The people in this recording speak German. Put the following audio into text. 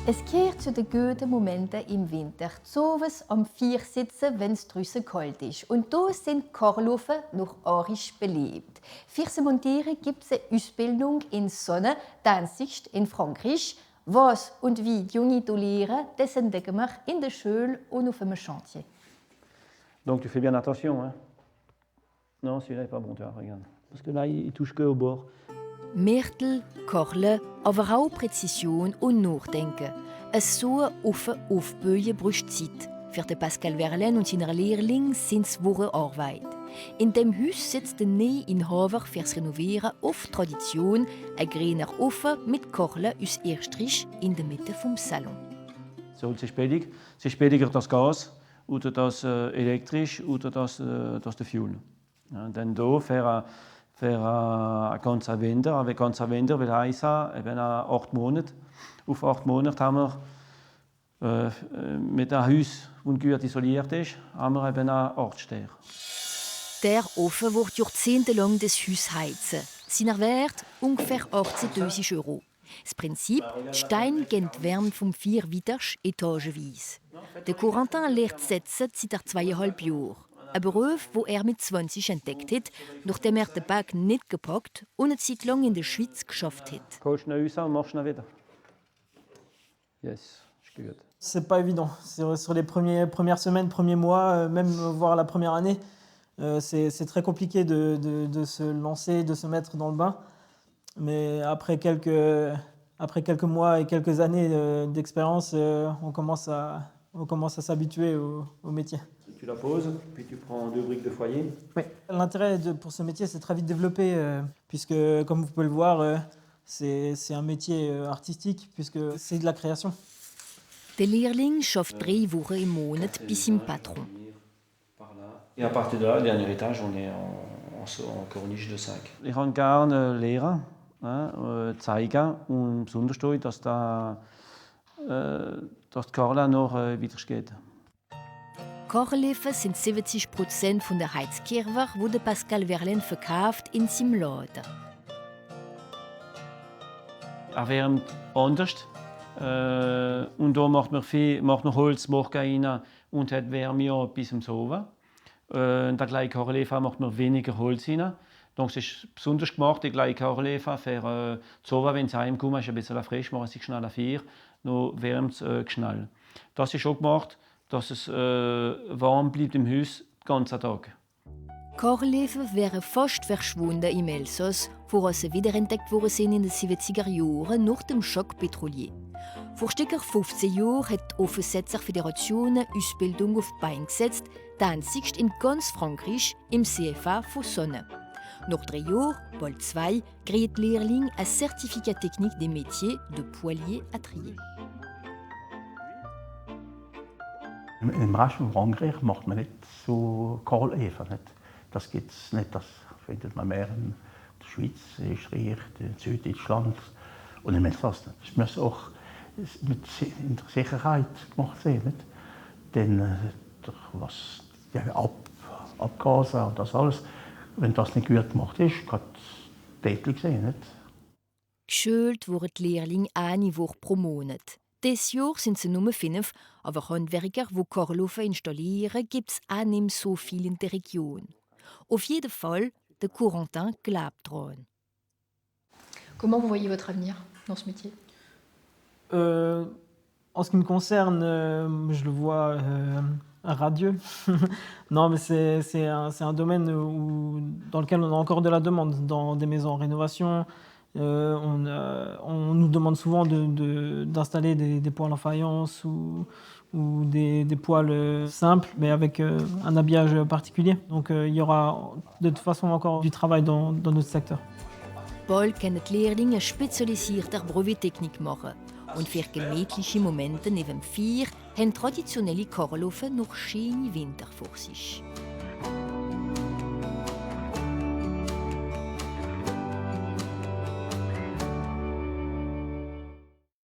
Es gehört zu den guten Momenten im Winter, zuwes am Feuer sitzen, wenn es draußen kalt ist. Und da sind Korlufen noch arisch beliebt. Für sie montieren gibt es eine Ausbildung in Sonne, Danzig in Frankreich. Was und wie die Jungen isolieren, das entdecken wir in der Schule und auf einem Chantier. Donc tu fais bien attention, hein? Non, celui-là n'est pas bon, tu vois, regarde. Parce que là, il touche que au bord. Myrtel, Korle, aber auch Präzision und Nachdenken. Es so aufböen braucht Zeit. Für den Pascal Verlaine und seine Lehrlinge sind es Wochen Arbeit. In dem Haus setzt der Inhaber fürs Renovieren auf Tradition ein grüner Ofen mit Korle aus Erstrich in der Mitte des Salon. So, c'est billig. C'est billiger das Gas oder das elektrisch oder das der Fuel. Ja, denn da für ein ganzer Winter, avec ganzer Winter will heißen, eben 8 Monate. Auf 8 Monate haben wir mit einem Haus, das gut isoliert ist, haben wir eben einen Ortssteher. Der Ofen wird jahrzehntelang das Haus heizen. Sein Wert ungefähr 18.000 €. Das Prinzip: Stein gehen die Wärme vom Feuer weiter, etageweise. Der Corentin lernt setzen seit 2,5 Jahren. Ein Beruf, den er mit 20 entdeckt hat, nachdem er den Berg nicht gepackt und eine Zeit lang in der Schweiz geschafft hat. Kommst du nach Hause und machst ihn wieder? Yes, ist gut. C'est pas évident. Sur les premières semaines, premiers mois, même voire la première année, c'est très compliqué de se lancer, de se mettre dans le bain. Mais après quelques mois et quelques années d'expérience, on commence à s'habituer au métier. Tu la poses, puis tu prends 2 briques de foyer. Oui. L'intérêt pour ce métier, c'est très vite développé, puisque, comme vous pouvez le voir, c'est un métier artistique, puisque c'est de la création. Der Lehrling schafft 3 Wochen im Monat bei seinem Patron. Et à partir de là, le dernier étage, on est en corniche de 5. Ich habe gerne lehren, zeigen und besonders dass die Carla noch weitergeht. Korlefen sind 70% von der Heizkörper, die Pascal Verlaine verkauft in seinem Laden. Er wärmt anders. Und da macht man Holz rein und hat Wärme ja bis zum Ofen. In der gleichen Korlefen macht man weniger Holz rein. Donc es ist besonders gemacht, die gleiche Korlefen für zu Ofen, wenn es heimkommt, ist ein bisschen frisch, machen sich schnell 4, noch wärmt es schnell. Das ist auch gemacht, dass es warm bleibt im Haus den ganzen Tag. Korlefen wären fast verschwunden im Elsass, bevor sie wiederentdeckt worden sind in den 70er Jahren nach dem Schock Petrolier. Vor ca. 15 Jahren hat die Ofensetzer Föderation eine Ausbildung auf die Beine gesetzt, die einzigste in ganz Frankreich im CFA von Sonne. Nach 3 Jahren, bald 2, kriegt die Lehrling ein Certificat technique des métiers de poilier à trier. Im Rest von Frankreich macht man nicht so Korlefen. Das gibt es nicht. Das findet man mehr in der Schweiz, Österreich, Süddeutschland und im Elsass. Das muss auch mit Sicherheit gemacht sein. Nicht? Denn was die Abgase und das alles, wenn das nicht gut gemacht ist, kann es tätlich sein. Nicht? Geschult wurden die Lehrlinge eine Woche pro Monat. Dieses Jahr sind sie nur 5, aber Handwerker, die Korlufen installieren, gibt es auch nicht so viel in der Region. Auf jeden Fall, der Corentin glaubt daran. Comment vous voyez votre avenir dans ce métier? En ce qui me concerne, je le vois radieux. Non, mais c'est un domaine dans lequel on a encore de la demande. Dans des maisons en rénovation, on nous demande souvent d'installer des poêles en faïence ou des poêles simples, mais avec un habillage particulier. Donc il y aura de toute façon encore du travail dans notre secteur. Bald können die Lehrlinge eine spezialisierte Brevettechnik machen. Und für gemütliche Momente neben dem Feuer haben traditionelle Korlufen noch schöne Winter vor sich.